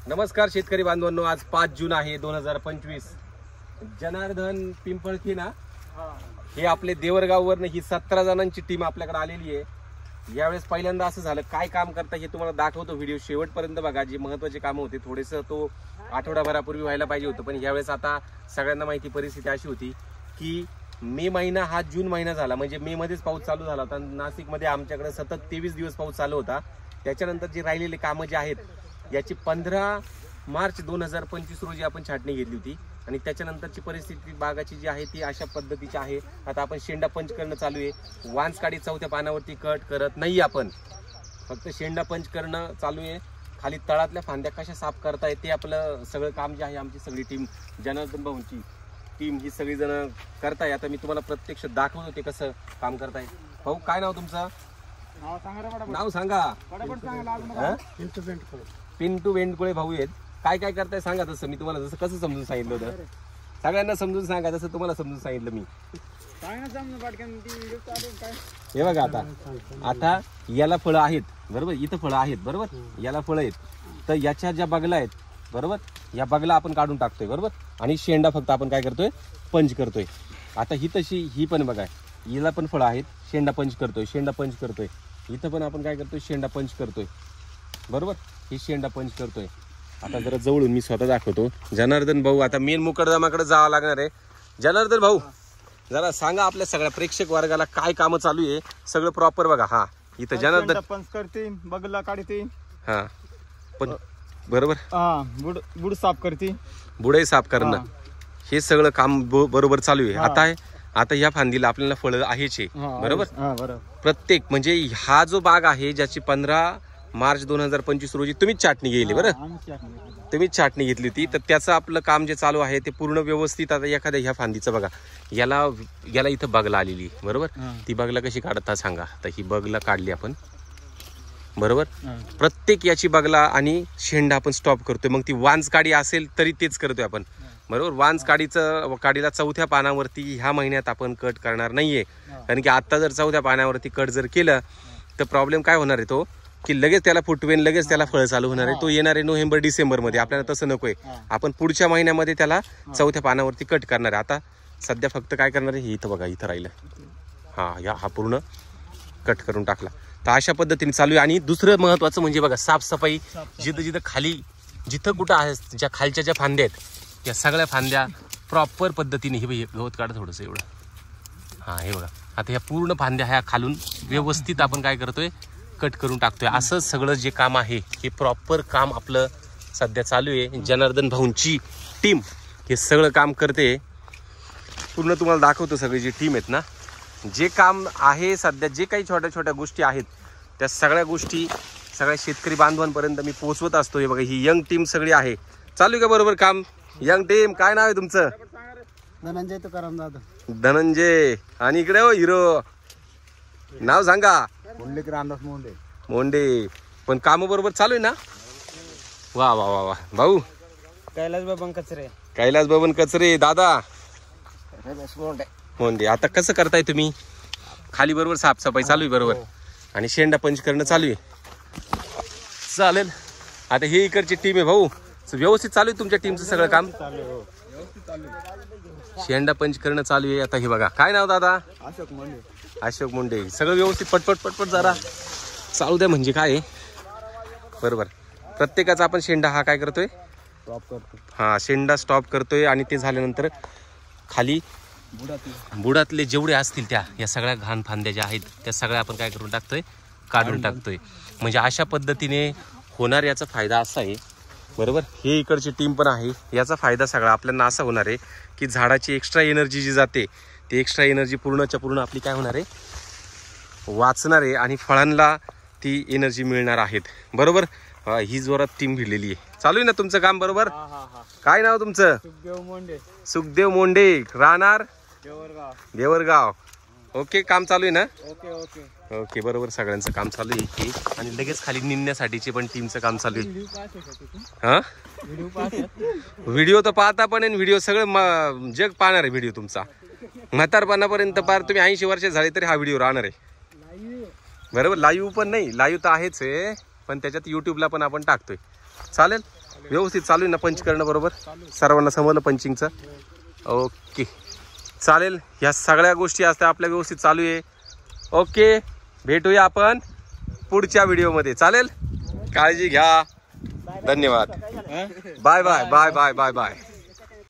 नमस्कार शेतकरी बांधवांनो, आज 5 जून आहे 2025. जनार्दन पिंपळकी ना, हे आपले देवरगाववरनं ही 17 जणांची टीम आपल्याकडे आलेली आहे। यावेळेस पहिल्यांदा असं झालं, काय काम करता हे तुम्हाला दाखवतो, व्हिडिओ शेवटपर्यंत बघा। जी महत्त्वाचे काम होते थोडेसं तो आठवडाभरापूर्वी व्हायला पाहिजे होतं, पण यावेळेस आता सगळ्यांना माहिती परिस्थिती अशी होती की मे महिना हा जून महिना झाला, म्हणजे मे मध्येच पाऊस चालू झाला होता। नाशिकमध्ये आमच्याकडे सतत 23 दिवस पाऊस चालू होता। त्याच्यानंतर जे राहिलेले कामं जे आहेत याची 15 मार्च 2025 रोजी आपण छाटणी घेतली होती आणि त्याच्यानंतरची परिस्थिती बागाची जी आहे ती अशा पद्धतीची आहे। आता आपण शेंडा पंच करणं चालू आहे। वांस काडी चौथ्या पानावरती कट करत नाही, आपण फक्त शेंडा पंच करणं चालू आहे। खाली तळातल्या फांद्या कशा साफ करता येते आपलं सगळं काम जे आहे, आमची सगळी टीम, जनार्दन भाऊंची टीम ही सगळी जण करताय। आता मी तुम्हाला प्रत्यक्ष दाखवतो ते कसं काम करताय। भाऊ, काय नाव तुमचं? नाव सांगा। पिंटू वेंडकुळे भाऊ आहेत। काय काय करताय सांगा, तसं मी तुम्हाला जसं कसं समजून सांगितलं होतं, सगळ्यांना समजून सांगा जसं तुम्हाला समजून सांगितलं मी। हे बघा, आता याला फळं आहेत बरोबर, इथं फळं आहेत बरोबर, याला फळं आहेत, तर याच्या ज्या बगला आहेत बरोबर, या बगला आपण काढून टाकतोय बरोबर, आणि शेंडा फक्त आपण काय करतोय, पंच करतोय। आता ही तशी ही पण बघा, हिला पण फळं आहेत, शेंडा पंच करतोय, शेंडा पंच करतोय। इथं पण आपण काय करतोय, शेंडा पंच करतोय बरोबर, ही शेंडा पंच करतोय। आता जरा जवळून मी स्वतः दाखवतो। जनार्दन भाऊ, आता मेन मुकडदमाकडे जावं लागणार आहे। जनार्दन भाऊ, जरा सांगा आपल्या सगळ्या प्रेक्षक वर्गाला काय कामं चालू आहे, सगळं प्रॉपर बघा। हा, इथं जनार्दन पंच करते, बगला काढते, हा पण बरोबर, हा बुड साफ करते, बुडे साफ करणं, हे सगळं काम बरोबर चालू आहे। आता या फांदीला आपल्याला फळं आहेच बरोबर, प्रत्येक म्हणजे हा जो बाग आहे ज्याची 15 मार्च 2025 रोजी तुम्हीच छाटणी घेतली बरं, तुम्हीच छाटणी घेतली होती, तर त्याचं आपलं काम जे चालू आहे ते पूर्ण व्यवस्थित। आता एखाद्या ह्या फांदीचं बघा, याला इथं बगला आलेली बरोबर, ती बगला कशी काढता सांगा। तर ही बगला काढली आपण बरोबर, प्रत्येक याची बगला आणि शेंडा आपण स्टॉप करतोय। मग ती वांस काडी असेल तरी तेच करतोय आपण बरोबर। वांस काडीला चौथ्या पानावरती ह्या महिन्यात आपण कट करणार नाहीये, कारण की आता जर चौथ्या पानावरती कट जर केलं तर प्रॉब्लेम काय होणार आहे, तो की लगेच त्याला फुटवेन, लगेच त्याला फळ चालू होणार आहे। तो येणार आहे नोव्हेंबर डिसेंबर मध्ये, आपल्याला तसं नकोय। आपण पुढच्या महिन्यामध्ये त्याला चौथ्या पानावरती कट करणार आहे। आता सध्या फक्त काय करणार आहे, इथं बघा, इथं राहिलं, हा पूर्ण कट करून टाकला। तर अशा पद्धतीने चालू आहे। आणि दुसरं महत्वाचं म्हणजे बघा, साफसफाई, जिथं खाली जिथं कुठं आहे, ज्या खालच्या ज्या फांद्या आहेत त्या सगळ्या फांद्या प्रॉपर पद्धतीने, हे गवत काढ थोडंसं एवढं, हे बघा, आता ह्या पूर्ण फांद्या ह्या खालून व्यवस्थित आपण काय करतोय, कट करून टाकतोय। असं सगळं जे काम आहे हे प्रॉपर काम आपलं सध्या चालू आहे। जनार्दन भाऊंची टीम हे सगळं काम करते, पूर्ण तुम्हाला दाखवतो। सगळी जी टीम आहेत ना, जे काम आहे सध्या, जे काही छोट्या छोट्या गोष्टी आहेत त्या सगळ्या गोष्टी सगळ्या शेतकरी बांधवांपर्यंत मी पोहोचवत असतो। हे बघा, ही यंग टीम सगळी आहे, चालू का बरोबर काम। यंग टीम, काय नाव आहे तुमचं? धनंजय तुकाराम दादा। धनंजय, आणि इकडे हो हिरो, नाव सांगा? रामदास मोंडे। मोंडे, पण काम बरोबर चालू आहे ना? वा वा वा वा भाऊ। कैलास बबन कचरे। कैलास बबन कचरे दादा मोंडे। आता कसं करताय तुम्ही, खाली बरोबर साफसफाई चालू आहे बरोबर, आणि शेंडा पंच करणं चालू आहे, चालेल। आता ही इकडची टीम आहे भाऊ, व्यवस्थित चालू आहे तुमच्या टीमचं सगळं काम, शेंडा पंच करणं चालू आहे। आता हे बघा, काय नाव दादा? अशोक मुंडे। अशोक मुंडे। सगळं व्यवस्थित पटपट पटपट जरा चालू द्या, म्हणजे काय बरोबर, प्रत्येकाचा आपण शेंडा हा काय करतोय, स्टॉप करतो, शेंडा स्टॉप करतोय। आणि ते झाल्यानंतर खाली बुडातले जेवढे असतील या सगळ्या घाण फांद्या ज्या आहेत त्या सगळ्या आपण काय करून टाकतोय, काढून टाकतोय। म्हणजे अशा पद्धतीने होणार, याचा फायदा असा आहे बरोबर, हे इकडची टीम पण आहे, याचा फायदा सगळा आपल्याला असा होणार आहे की झाडाची एक्स्ट्रा एनर्जी जी जाते ती एक्स्ट्रा एनर्जी पूर्णच्या पूर्ण आपली काय होणार आहे, वाचणार आहे, आणि फळांना ती एनर्जी मिळणार आहेत बरोबर। ही जोरात टीम भिडलेली आहे, चालू आहे ना तुमचं काम बरोबर। काय नाव तुमचं? सुखदेव मोंडे। सुखदेव मोंडे, राहणार देवरगाव। ओके, काम चालू आहे ना? ओके ओके ओके बरोबर, सगळ्यांचं काम चालू आहे। आणि लगेच खाली निघण्यासाठीचे पण टीमचं काम चालू आहे। हा, व्हिडिओ तर पाहता पण, व्हिडिओ सगळं जग पाहणार आहे व्हिडिओ तुमचा, म्हातारपणापर्यंत पार तुम्ही 80 वर्ष झाले तरी हा व्हिडिओ राहणार आहे बरोबर। लाईव्ह पण नाही, लाईव्ह तर आहेच आहे, पण त्याच्यात युट्यूबला पण आपण टाकतोय। चालेल. व्यवस्थित चालू आहे ना पंच करणं बरोबर? सर्वांना समजलं पंचिंगचं? ओके चालेल. ह्या सगळ्या गोष्टी असतात आपल्या व्यवस्थित चालू आहे. ओके भेटूया आपण पुढच्या व्हिडिओमध्ये. चालेल. काळजी घ्या. धन्यवाद. Bye bye bye bye bye bye.